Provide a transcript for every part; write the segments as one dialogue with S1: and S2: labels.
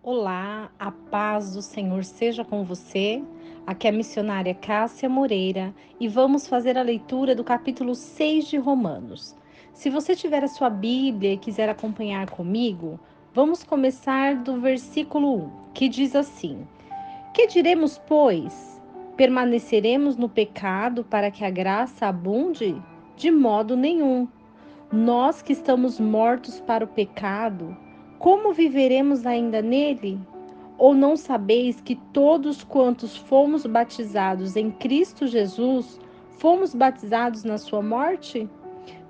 S1: Olá, a paz do Senhor seja com você. Aqui é a missionária Cássia Moreira e vamos fazer a leitura do capítulo 6 de Romanos. Se você tiver a sua Bíblia e quiser acompanhar comigo, vamos começar do versículo 1, que diz assim: Que diremos, pois? Permaneceremos no pecado para que a graça abunde? De modo nenhum. Nós que estamos mortos para o pecado, como viveremos ainda nele? Ou não sabeis que todos quantos fomos batizados em Cristo Jesus, fomos batizados na sua morte?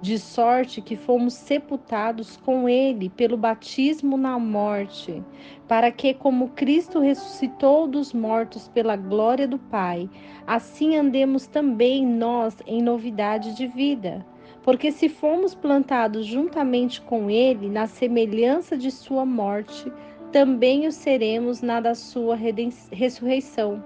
S1: De sorte que fomos sepultados com ele pelo batismo na morte, para que, como Cristo ressuscitou dos mortos pela glória do Pai, assim andemos também nós em novidade de vida. Porque se fomos plantados juntamente com ele na semelhança de sua morte, também o seremos na da sua ressurreição.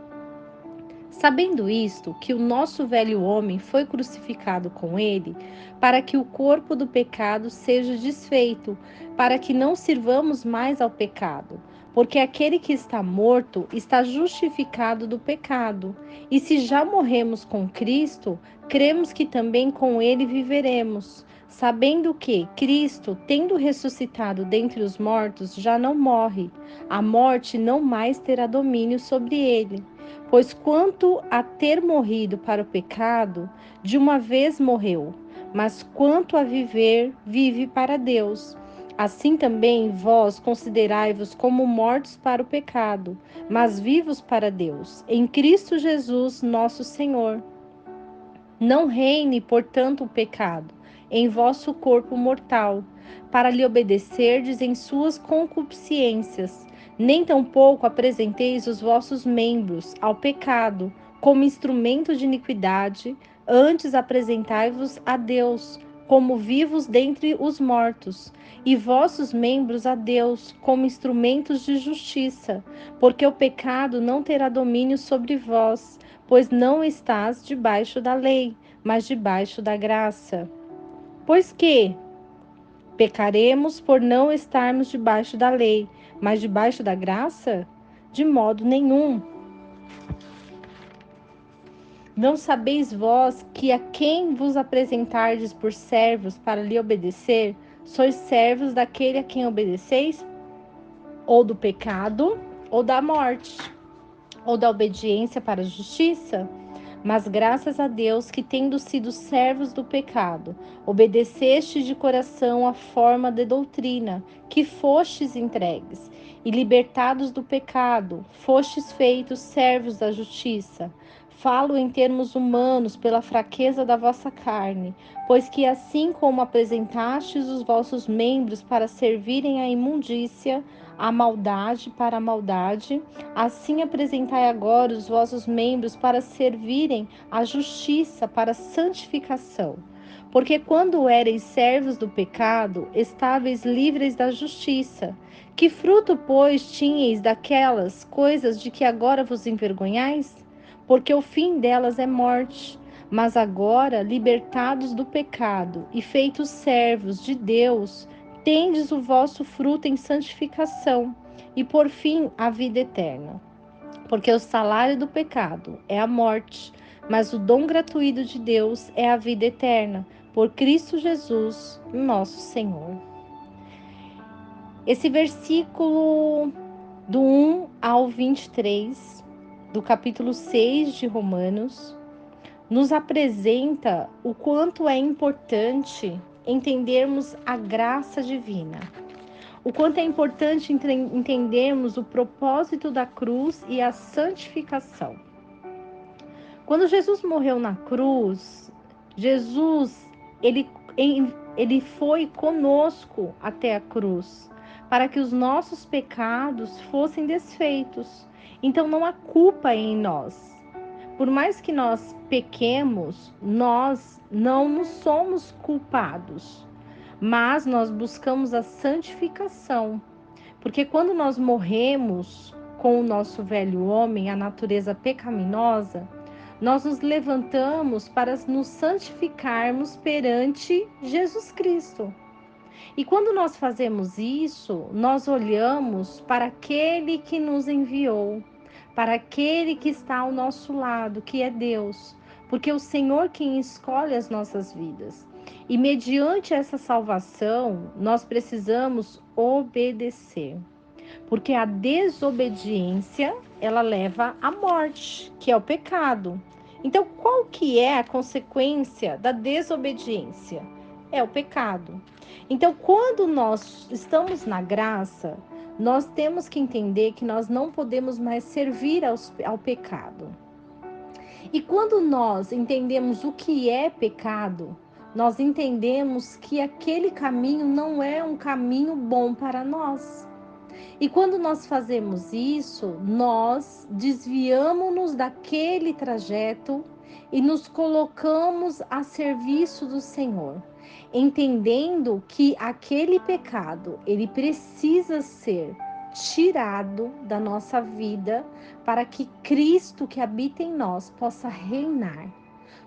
S1: Sabendo isto, que o nosso velho homem foi crucificado com ele, para que o corpo do pecado seja desfeito, para que não sirvamos mais ao pecado. Porque aquele que está morto está justificado do pecado. E se já morremos com Cristo, cremos que também com ele viveremos, sabendo que Cristo, tendo ressuscitado dentre os mortos, já não morre. A morte não mais terá domínio sobre ele. Pois quanto a ter morrido para o pecado, de uma vez morreu, mas quanto a viver, vive para Deus. Assim também vós considerai-vos como mortos para o pecado, mas vivos para Deus, em Cristo Jesus, nosso Senhor. Não reine, portanto, o pecado em vosso corpo mortal, para lhe obedecerdes em suas concupiscências. Nem tampouco apresenteis os vossos membros ao pecado como instrumento de iniquidade, antes apresentai-vos a Deus como vivos dentre os mortos, e vossos membros a Deus como instrumentos de justiça, porque o pecado não terá domínio sobre vós, pois não estás debaixo da lei, mas debaixo da graça. Pois que pecaremos por não estarmos debaixo da lei, mas debaixo da graça? De modo nenhum. Não sabeis vós que a quem vos apresentardes por servos para lhe obedecer, sois servos daquele a quem obedeceis? Ou do pecado, ou da morte, ou da obediência para a justiça? Mas graças a Deus que, tendo sido servos do pecado, obedecestes de coração a forma de doutrina que fostes entregues, e libertados do pecado, fostes feitos servos da justiça. Falo em termos humanos pela fraqueza da vossa carne, pois que assim como apresentastes os vossos membros para servirem à imundícia, a maldade para a maldade, assim apresentai agora os vossos membros para servirem à justiça, para a santificação. Porque quando éreis servos do pecado, estáveis livres da justiça. Que fruto, pois, tinhais daquelas coisas de que agora vos envergonhais? Porque o fim delas é morte. Mas agora, libertados do pecado e feitos servos de Deus, tendes o vosso fruto em santificação e, por fim, a vida eterna. Porque o salário do pecado é a morte, mas o dom gratuito de Deus é a vida eterna, por Cristo Jesus, nosso Senhor. Esse versículo do 1 ao 23, do capítulo 6 de Romanos, nos apresenta o quanto é importante entendermos a graça divina. O quanto é importante entendermos o propósito da cruz e a santificação. Quando Jesus morreu na cruz, Jesus, ele foi conosco até a cruz, para que os nossos pecados fossem desfeitos. Então não há culpa em nós. Por mais que nós pequemos, nós não somos culpados, mas nós buscamos a santificação. Porque quando nós morremos com o nosso velho homem, a natureza pecaminosa, nós nos levantamos para nos santificarmos perante Jesus Cristo. E quando nós fazemos isso, nós olhamos para aquele que nos enviou, para aquele que está ao nosso lado, que é Deus, porque é o Senhor quem escolhe as nossas vidas. E mediante essa salvação, nós precisamos obedecer, porque a desobediência, ela leva à morte, que é o pecado. Então, qual que é a consequência da desobediência? É o pecado. Então, quando nós estamos na graça, nós temos que entender que nós não podemos mais servir ao pecado. E quando nós entendemos o que é pecado, nós entendemos que aquele caminho não é um caminho bom para nós. E quando nós fazemos isso, nós desviamos-nos daquele trajeto e nos colocamos a serviço do Senhor, entendendo que aquele pecado, ele precisa ser tirado da nossa vida para que Cristo que habita em nós possa reinar.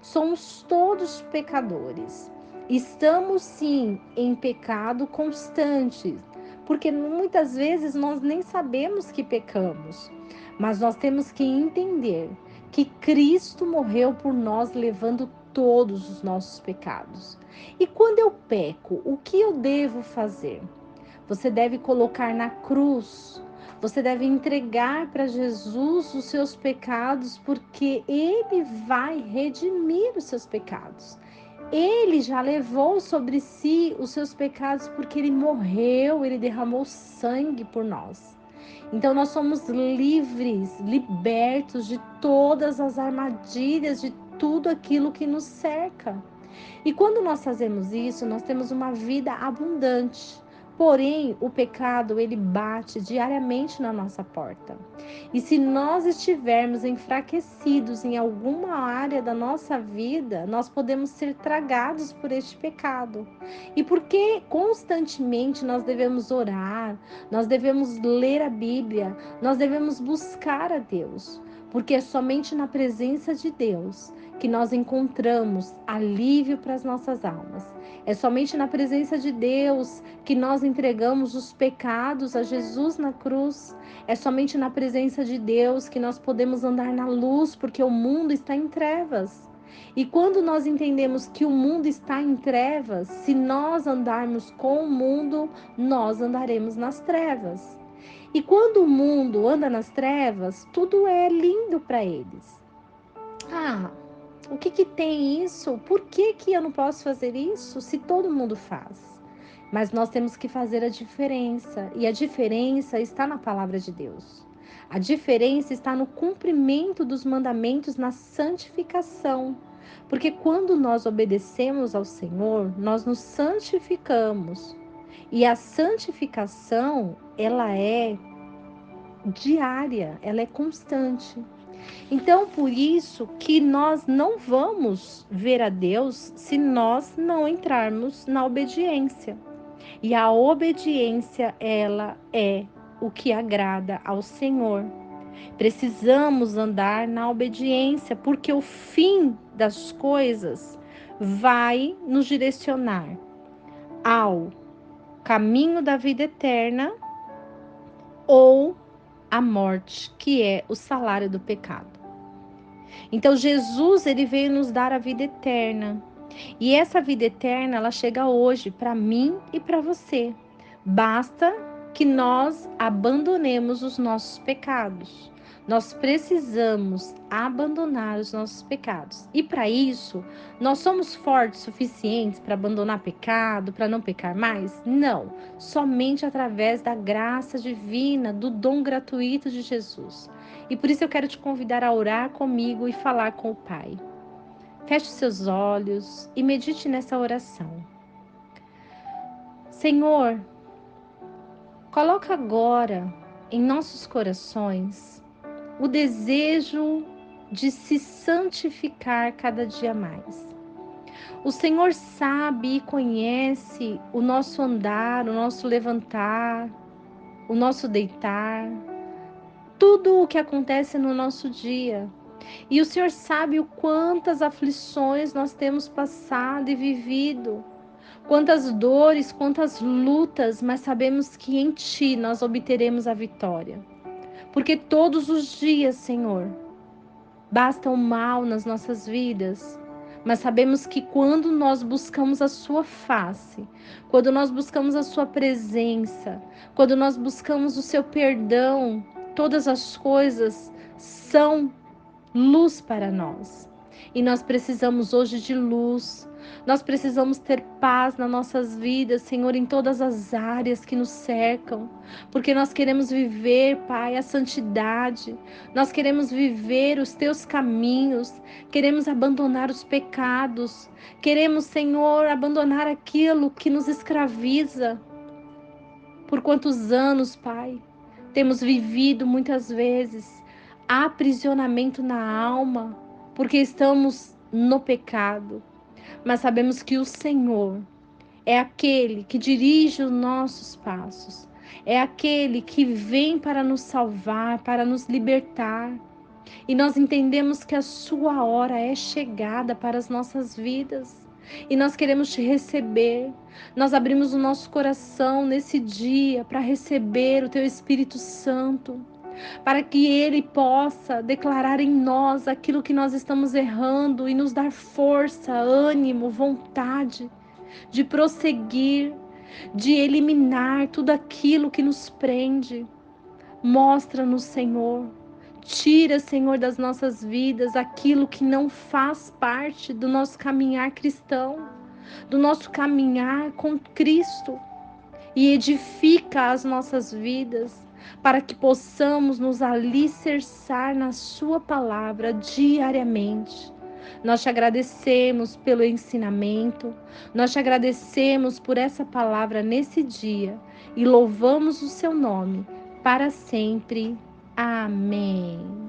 S1: Somos todos pecadores. Estamos sim em pecado constante, porque muitas vezes nós nem sabemos que pecamos, mas nós temos que entender que Cristo morreu por nós, levando todos os nossos pecados. E quando eu peco, o que eu devo fazer? Você deve colocar na cruz, você deve entregar para Jesus os seus pecados, porque Ele vai redimir os seus pecados. Ele já levou sobre si os seus pecados, porque Ele morreu, Ele derramou sangue por nós. Então nós somos livres, libertos de todas as armadilhas, de tudo aquilo que nos cerca. E quando nós fazemos isso, nós temos uma vida abundante. Porém, o pecado, ele bate diariamente na nossa porta. E se nós estivermos enfraquecidos em alguma área da nossa vida, nós podemos ser tragados por este pecado. E porque constantemente nós devemos orar, nós devemos ler a Bíblia, nós devemos buscar a Deus. Porque é somente na presença de Deus que nós encontramos alívio para as nossas almas. É somente na presença de Deus que nós entregamos os pecados a Jesus na cruz. É somente na presença de Deus que nós podemos andar na luz, porque o mundo está em trevas. E quando nós entendemos que o mundo está em trevas, se nós andarmos com o mundo, nós andaremos nas trevas. E quando o mundo anda nas trevas, tudo é lindo para eles. Ah, o que tem isso? Por que eu não posso fazer isso se todo mundo faz? Mas nós temos que fazer a diferença. E a diferença está na palavra de Deus. A diferença está no cumprimento dos mandamentos, na santificação. Porque quando nós obedecemos ao Senhor, nós nos santificamos. E a santificação, ela é diária, ela é constante. Então, por isso que nós não vamos ver a Deus se nós não entrarmos na obediência. E a obediência, ela é o que agrada ao Senhor. Precisamos andar na obediência, porque o fim das coisas vai nos direcionar ao caminho da vida eterna ou a morte, que é o salário do pecado. Então Jesus, ele veio nos dar a vida eterna. E essa vida eterna, ela chega hoje para mim e para você. Basta que nós abandonemos os nossos pecados. Nós precisamos abandonar os nossos pecados. E para isso, nós somos fortes o suficientes para abandonar pecado, para não pecar mais? Não. Somente através da graça divina, do dom gratuito de Jesus. E por isso eu quero te convidar a orar comigo e falar com o Pai. Feche os seus olhos e medite nessa oração. Senhor, coloca agora em nossos corações o desejo de se santificar cada dia mais. O Senhor sabe e conhece o nosso andar, o nosso levantar, o nosso deitar, tudo o que acontece no nosso dia. E o Senhor sabe o quantas aflições nós temos passado e vivido. quantas dores, quantas lutas, mas sabemos que em Ti nós obteremos a vitória. Porque todos os dias, Senhor, basta o mal nas nossas vidas, mas sabemos que quando nós buscamos a Sua face, quando nós buscamos a Sua presença, quando nós buscamos o Seu perdão, todas as coisas são luz para nós. E nós precisamos hoje de luz. Nós precisamos ter paz nas nossas vidas, Senhor, em todas as áreas que nos cercam, porque nós queremos viver, Pai, a santidade. Nós queremos viver os teus caminhos, queremos abandonar os pecados. Queremos, Senhor, abandonar aquilo que nos escraviza. Por quantos anos, Pai, temos vivido muitas vezes aprisionamento na alma, porque estamos no pecado. Mas sabemos que o Senhor é aquele que dirige os nossos passos, é aquele que vem para nos salvar, para nos libertar. E nós entendemos que a sua hora é chegada para as nossas vidas. E nós queremos te receber. Nós abrimos o nosso coração nesse dia para receber o teu Espírito Santo, para que ele possa declarar em nós aquilo que nós estamos errando e nos dar força, ânimo, vontade de prosseguir, de eliminar tudo aquilo que nos prende. Mostra-nos, Senhor. Tira, Senhor, das nossas vidas aquilo que não faz parte do nosso caminhar cristão, do nosso caminhar com Cristo, e edifica as nossas vidas para que possamos nos alicerçar na Sua palavra diariamente. Nós te agradecemos pelo ensinamento, nós te agradecemos por essa palavra nesse dia e louvamos o Seu nome para sempre. Amém.